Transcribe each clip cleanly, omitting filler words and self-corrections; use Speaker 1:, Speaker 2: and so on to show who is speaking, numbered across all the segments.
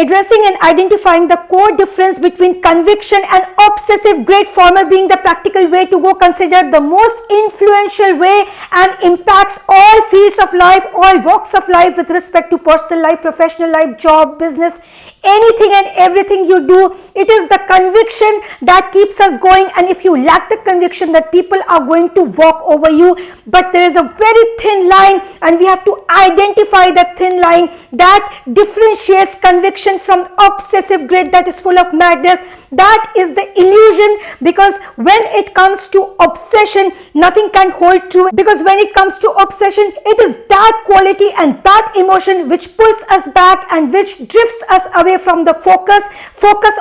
Speaker 1: addressing and identifying the core difference between conviction and obsessive great. Former being the practical way to go, considered the most influential way and impacts all fields of life, all walks of life with respect to personal life, professional life, job, business, anything and everything you do. It is the conviction that keeps us going, and if you lack the conviction, that people are going to walk over you. But there is a very thin line, and we have to identify that thin line that differentiates conviction from obsessive greed that is full of madness. That is the illusion, because when it comes to obsession, nothing can hold true, because when it comes to obsession, it is that quality and that emotion which pulls us back and which drifts us away from the focus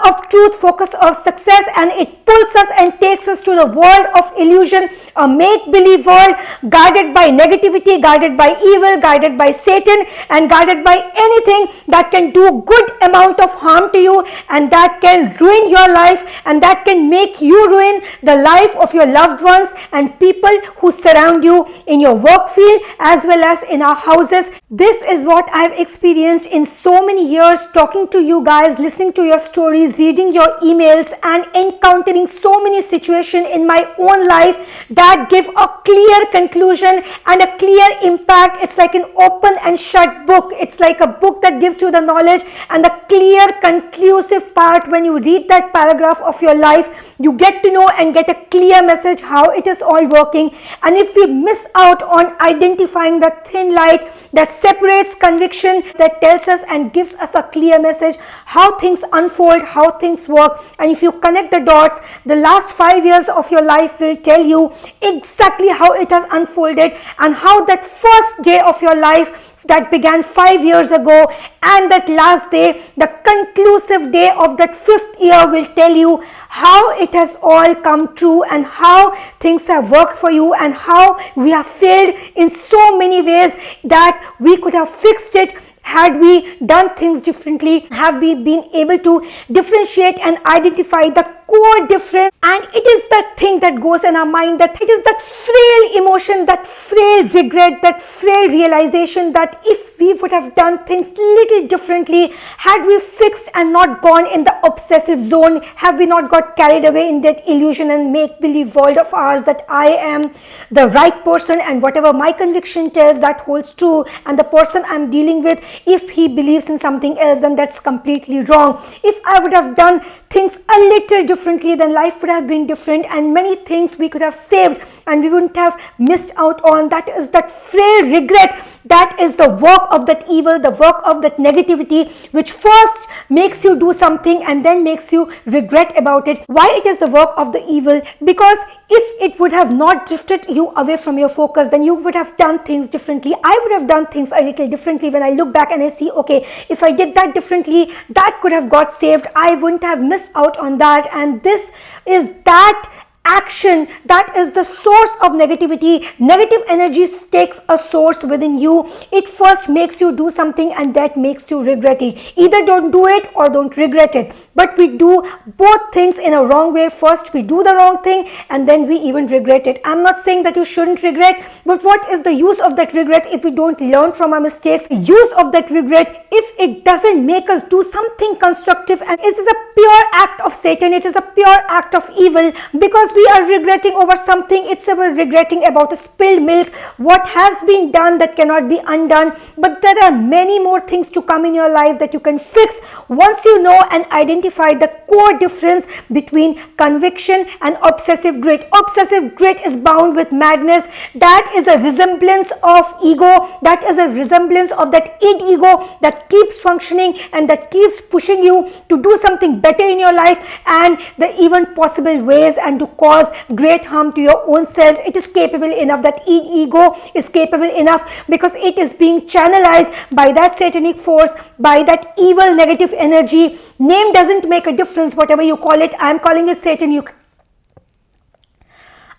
Speaker 1: of truth, focus of success, and it pulls us and takes us to the world of illusion, a make-believe world guarded by negativity, guarded by evil, guarded by Satan, and guarded by anything that can do good amount of harm to you, and that can ruin your life, and that can make you ruin the life of your loved ones and people who surround you in your work field as well as in our houses. This is what I've experienced in so many years, talking to you guys, listening to your stories, reading your emails, and encountering so many situations in my own life that give a clear conclusion and a clear impact. It's like an open and shut book. It's like a book that gives you the knowledge and the clear conclusive part. When you read that paragraph of your life, you get to know and get a clear message how it is all working. And if we miss out on identifying the thin light that separates conviction, that tells us and gives us a clear message how things unfold, how things work, and if you connect the dots, the last 5 years of your life will tell you exactly how it has unfolded, and how that first day of your life that began 5 years ago and that last day, the conclusive day of that 5th year, will tell you how it has all come true and how things have worked for you and how we have failed in so many ways that we could have fixed it had we done things differently, have we been able to differentiate and identify the core difference. And it is that thing that goes in our mind, that it is that frail emotion, that frail regret, that frail realization that if we would have done things little differently, had we fixed and not gone in the obsessive zone, have we not got carried away in that illusion and make-believe world of ours that I am the right person and whatever my conviction tells, that holds true, and the person I'm dealing with, if he believes in something else, then that's completely wrong. If I would have done things a little differently, then life would have been different, and many things we could have saved and we wouldn't have missed out on. That is that frail regret. That is the work of that evil, the work of that negativity, which first makes you do something and then makes you regret about it. Why it is the work of the evil? Because if it would have not drifted you away from your focus, then you would have done things differently. I would have done things a little differently. When I look back and I see, okay, if I did that differently, that could have got saved. I wouldn't have missed out on that. And this is that action that is the source of negativity. Negative energy takes a source within you. It first makes you do something and that makes you regret it. Either don't do it or don't regret it. But we do both things in a wrong way. First we do the wrong thing and then we even regret it. I'm not saying that you shouldn't regret, but what is the use of that regret if we don't learn from our mistakes? The use of that regret, if it doesn't make us do something constructive, and it is a pure act of Satan, it is a pure act of evil, because we are regretting over something. It's about regretting about a spilled milk, what has been done that cannot be undone. But there are many more things to come in your life that you can fix once you know and identify the core difference between conviction and obsessive greed. Obsessive greed is bound with madness. That is a resemblance of ego. That is a resemblance of that id ego that keeps functioning and that keeps pushing you to do something better in your life and the even possible ways, and to cause great harm to your own selves. It is capable enough, that ego is capable enough, because it is being channelized by that satanic force, by that evil negative energy. Name doesn't make a difference, whatever you call it. I'm calling it Satan.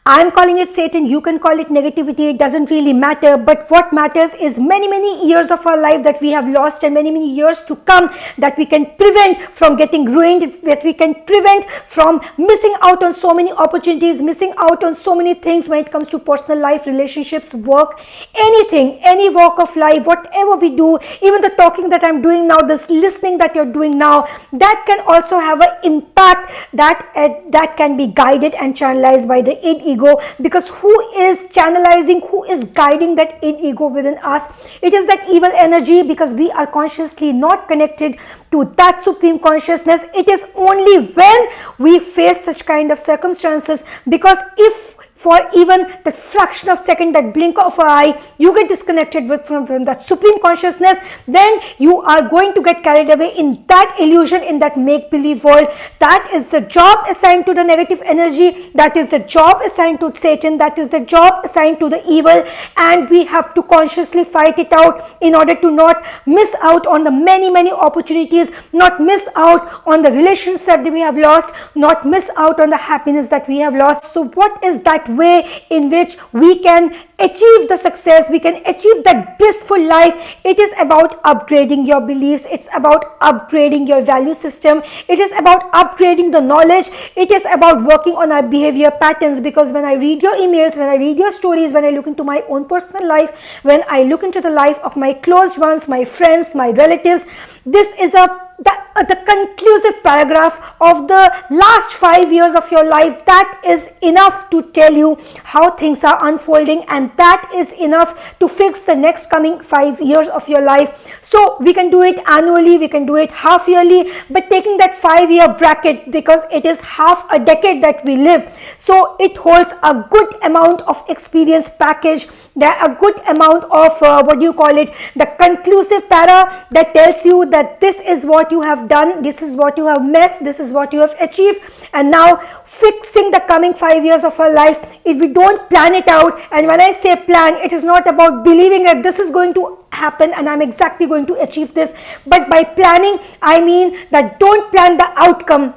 Speaker 1: I'm calling it Satan, you can call it negativity, it doesn't really matter. But what matters is many years of our life that we have lost, and many years to come that we can prevent from getting ruined, that we can prevent from missing out on so many opportunities, missing out on so many things when it comes to personal life, relationships, work, anything, any walk of life, whatever we do, even the talking that I'm doing now, this listening that you're doing now, that can also have an impact that can be guided and channelized by the id ego. Because who is channelizing, who is guiding that id ego within us? It is that evil energy, because we are consciously not connected to that supreme consciousness. It is only when we face such kind of circumstances, because if for even the fraction of second, that blink of an eye, you get disconnected from that supreme consciousness, then you are going to get carried away in that illusion, in that make-believe world. That is the job assigned to the negative energy, that is the job assigned to Satan, that is the job assigned to the evil, and we have to consciously fight it out in order to not miss out on the many opportunities, not miss out on the relations that we have lost, not miss out on the happiness that we have lost. So what is that way in which we can achieve the success, we can achieve that blissful life? It is about upgrading your beliefs, it's about upgrading your value system, it is about upgrading the knowledge, it is about working on our behavior patterns. Because when I read your emails, when I read your stories, when I look into my own personal life, when I look into the life of my close ones, my friends, my relatives, this is the conclusive paragraph of the last 5 years of your life. That is enough to tell you how things are unfolding, and that is enough to fix the next coming 5 years of your life. So we can do it annually, we can do it half yearly, but taking that 5-year bracket, because it is half a decade that we live, so it holds a good amount of experience package, there a good amount of the conclusive para that tells you that this is what you have done, this is what you have missed, this is what you have achieved, and now fixing the coming 5 years of our life. If we don't plan it out, and when I say plan, it is not about believing that this is going to happen and I'm exactly going to achieve this, but by planning I mean that don't plan the outcome,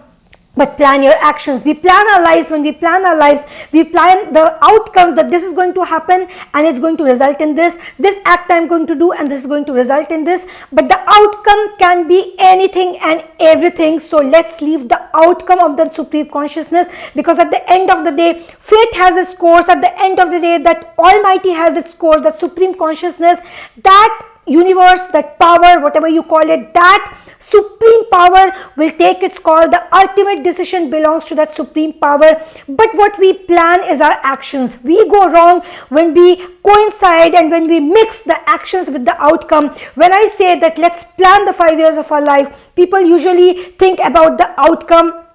Speaker 1: but plan your actions. We plan our lives. When we plan our lives, we plan the outcomes, that this is going to happen and it's going to result in this act I'm going to do, and this is going to result in this. But the outcome can be anything and everything. So let's leave the outcome of the supreme consciousness, because at the end of the day, fate has its course. At the end of the day, that Almighty has its course, the supreme consciousness, that universe, that power, whatever you call it, that supreme power will take its call. The ultimate decision belongs to that supreme power. But what we plan is our actions. We go wrong when we coincide and when we mix the actions with the outcome. When I say that let's plan the 5 years of our life, people usually think about the outcome.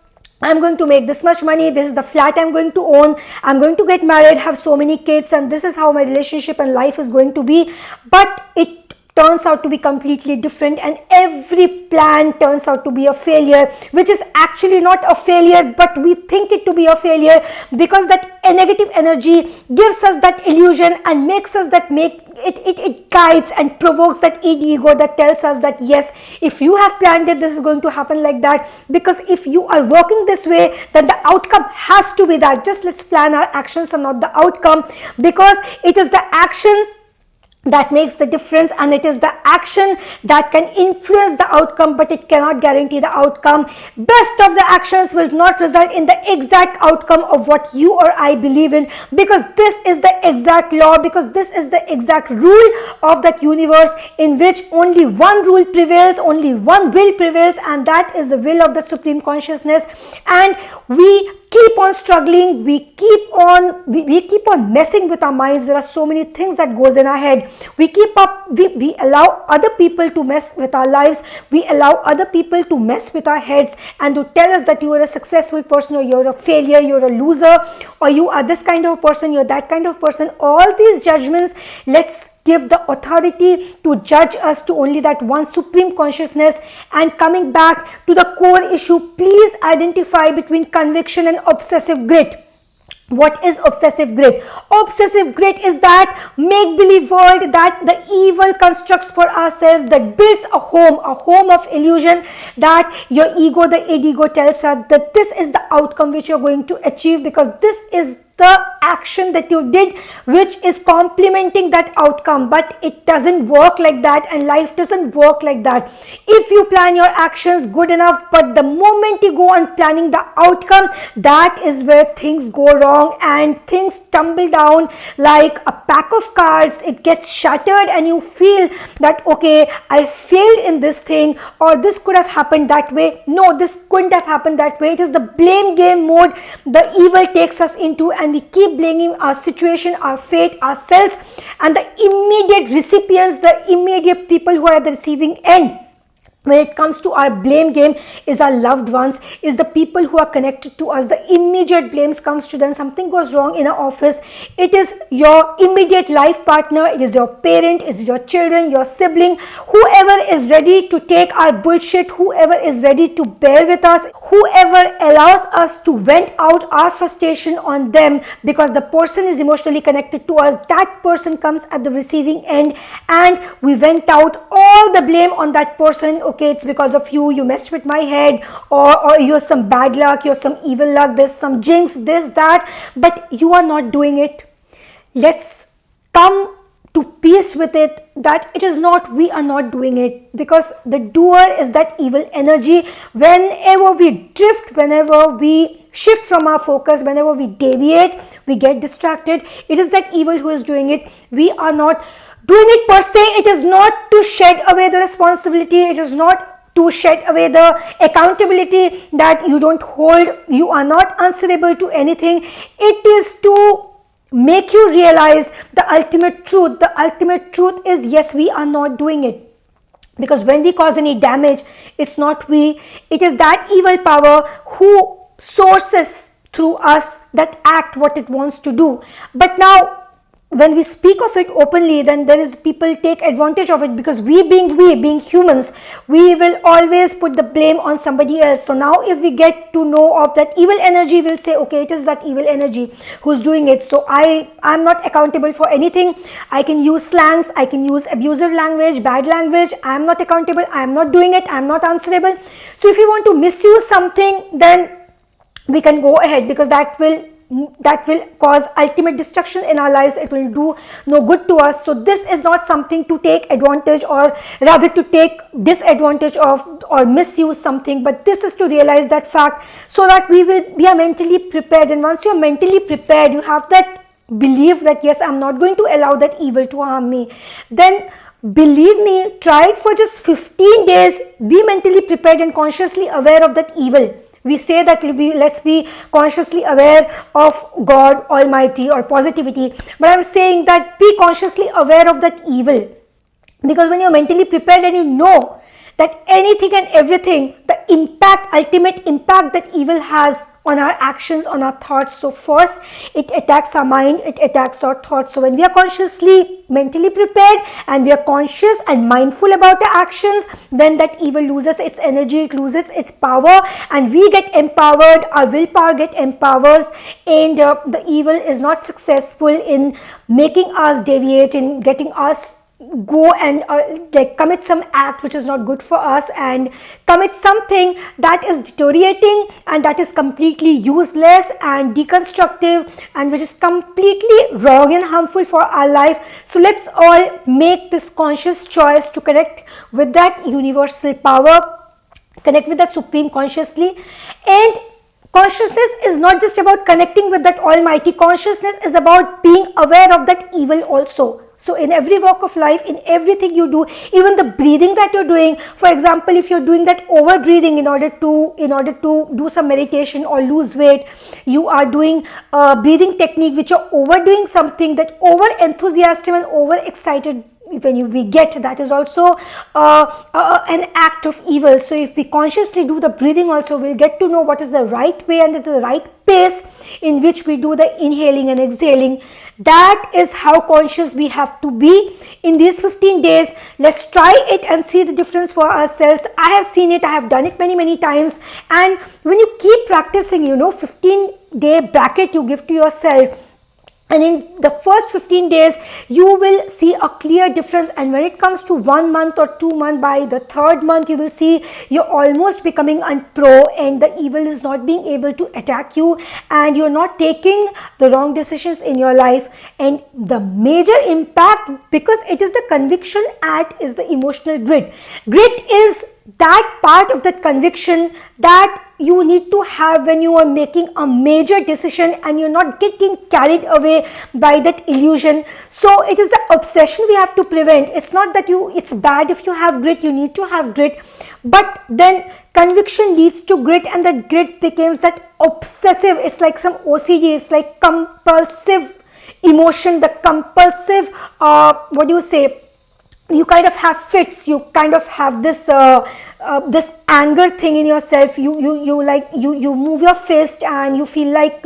Speaker 1: I'm going to make this much money, this is the flat I'm going to own, I'm going to get married, have so many kids, and this is how my relationship and life is going to be. But it turns out to be completely different, and every plan turns out to be a failure, which is actually not a failure, but we think it to be a failure, because that negative energy gives us that illusion and makes us that it guides and provokes that ego that tells us that yes, if you have planned it, this is going to happen like that, because if you are working this way, then the outcome has to be that. Just let's plan our actions and not the outcome, because it is the action that makes the difference, and it is the action that can influence the outcome, but it cannot guarantee the outcome. Best of the actions will not result in the exact outcome of what you or I believe in, because this is the exact law, because this is the exact rule of that universe, in which only one rule prevails, only one will prevails, and that is the will of the supreme consciousness. And we keep on struggling, we keep on messing with our minds. There are so many things that goes in our head. We allow other people to mess with our lives, we allow other people to mess with our heads and to tell us that you are a successful person, or you're a failure, you're a loser, or you are this kind of person, you're that kind of person. All these judgments, let's give the authority to judge us to only that one supreme consciousness. And coming back to the core issue, please identify between conviction and obsessive grit. What is obsessive grit? Obsessive grit is that make-believe world that the evil constructs for ourselves, that builds a home of illusion, that your ego, the id ego, tells us that this is the outcome which you're going to achieve, because this is the action that you did which is complementing that outcome. But it doesn't work like that, and life doesn't work like that. If you plan your actions good enough, but the moment you go on planning the outcome, that is where things go wrong and things tumble down like a pack of cards. It gets shattered and you feel that, okay, I failed in this thing, or this could have happened that way. No, this couldn't have happened that way. It is the blame game mode the evil takes us into, and we keep blaming our situation, our fate, ourselves, and the immediate recipients, the immediate people who are at the receiving end when it comes to our blame game is our loved ones, is the people who are connected to us. The immediate blames comes to them. Something goes wrong in an office, it is your immediate life partner, it is your parent, it is your children, your sibling, whoever is ready to take our bullshit, whoever is ready to bear with us, whoever allows us to vent out our frustration on them because the person is emotionally connected to us. That person comes at the receiving end and we vent out all the blame on that person. Okay, it's because of you, you messed with my head, or you're some bad luck, you're some evil luck, there's some jinx, this, that, but you are not doing it. Let's come to peace with it, that it is not, we are not doing it, because the doer is that evil energy. Whenever we drift, whenever we shift from our focus, whenever we deviate, we get distracted, it is that evil who is doing it. We are not doing it per se. It is not to shed away the responsibility, it is not to shed away the accountability that you don't hold, you are not answerable to anything. It is to make you realize the ultimate truth. The ultimate truth is, yes, we are not doing it, because when we cause any damage, it's not we, it is that evil power who sources through us that act what it wants to do. But now when we speak of it openly, then there is people take advantage of it, because we being humans, we will always put the blame on somebody else. So now if we get to know of that evil energy, we'll say, okay, it is that evil energy who's doing it, so I'm not accountable for anything. I can use slangs, I can use abusive language, bad language, I'm not accountable, I'm not doing it, I'm not answerable. So if you want to misuse something, then we can go ahead, because that will cause ultimate destruction in our lives. It will do no good to us. So this is not something to take advantage, or rather to take disadvantage of or misuse something, but this is to realize that fact so that we are mentally prepared. And once you are mentally prepared, you have that belief that yes, I'm not going to allow that evil to harm me, then believe me, try it for just 15 days. Be mentally prepared and consciously aware of that evil. We say that let's be consciously aware of God Almighty or positivity, but I'm saying that be consciously aware of that evil, because when you're mentally prepared and you know that anything and everything, the ultimate impact that evil has on our actions, on our thoughts. So first, it attacks our mind, it attacks our thoughts. So when we are consciously mentally prepared and we are conscious and mindful about the actions, then that evil loses its energy, it loses its power, and we get empowered, our willpower get empowered, and the evil is not successful in making us deviate, in getting us go and commit some act which is not good for us, and commit something that is deteriorating and that is completely useless and deconstructive and which is completely wrong and harmful for our life. So let's all make this conscious choice to connect with that universal power, connect with the supreme consciously. And consciousness is not just about connecting with that almighty. Consciousness is about being aware of that evil also. So in every walk of life, in everything you do, even the breathing that you're doing, for example, if you're doing that over breathing in order to do some meditation or lose weight, you are doing a breathing technique which you're overdoing something, that over enthusiastic and over excited when we get, that is also an act of evil. So if we consciously do the breathing also, we'll get to know what is the right way and the right pace in which we do the inhaling and exhaling. That is how conscious we have to be in these 15 days. Let's try it and see the difference for ourselves. I have seen it, I have done it many times, and when you keep practicing, 15-day bracket you give to yourself, and in the first 15 days you will see a clear difference, and when it comes to 1 month or 2 months, by the third month you will see you're almost becoming a pro, and the evil is not being able to attack you, and you're not taking the wrong decisions in your life. And the major impact, because it is the conviction and is the emotional grit. Grit is that part of that conviction that you need to have when you are making a major decision and you're not getting carried away by that illusion. So it is the obsession we have to prevent. It's not that it's bad if you have grit, you need to have grit, but then conviction leads to grit, and that grit becomes that obsessive. It's like some OCD, it's like compulsive emotion, the compulsive, you kind of have fits, you kind of have this this anger thing in yourself. You move your fist and you feel like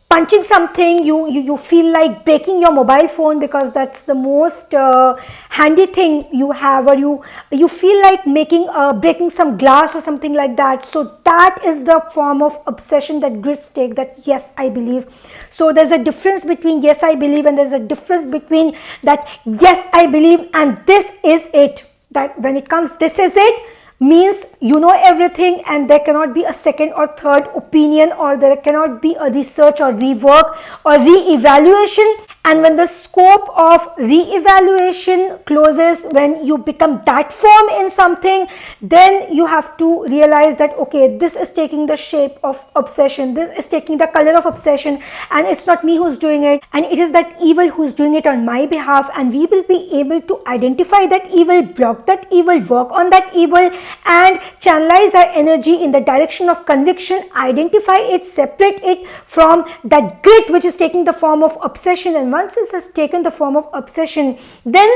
Speaker 1: punching something. You feel like breaking your mobile phone because that's the most handy thing you have, or you feel like breaking some glass or something like that. So that is the form of obsession that grits take, that yes I believe. So there's a difference between yes I believe and there's a difference between that yes I believe and this is it. That when it comes this is it means you know everything, and there cannot be a second or third opinion, or there cannot be a research or rework or re-evaluation. And when the scope of re-evaluation closes, when you become that firm in something, then you have to realize that okay, this is taking the shape of obsession, this is taking the color of obsession, and it's not me who's doing it, and it is that evil who's doing it on my behalf. And we will be able to identify that evil, block that evil, work on that evil, and channelize our energy in the direction of conviction, identify it, separate it from that grit which is taking the form of obsession. And once this has taken the form of obsession, then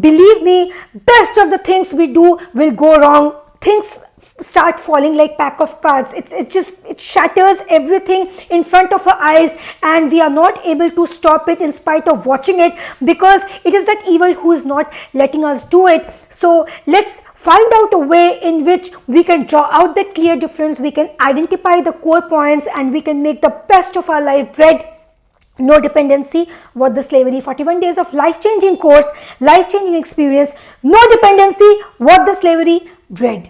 Speaker 1: believe me, best of the things we do will go wrong. Things start falling like pack of cards. It shatters everything in front of our eyes, and we are not able to stop it in spite of watching it, because it is that evil who is not letting us do it. So let's find out a way in which we can draw out that clear difference, we can identify the core points, and we can make the best of our life bread. No dependency, what the slavery, 41 days of life-changing course, life-changing experience. No dependency, what the slavery, bread.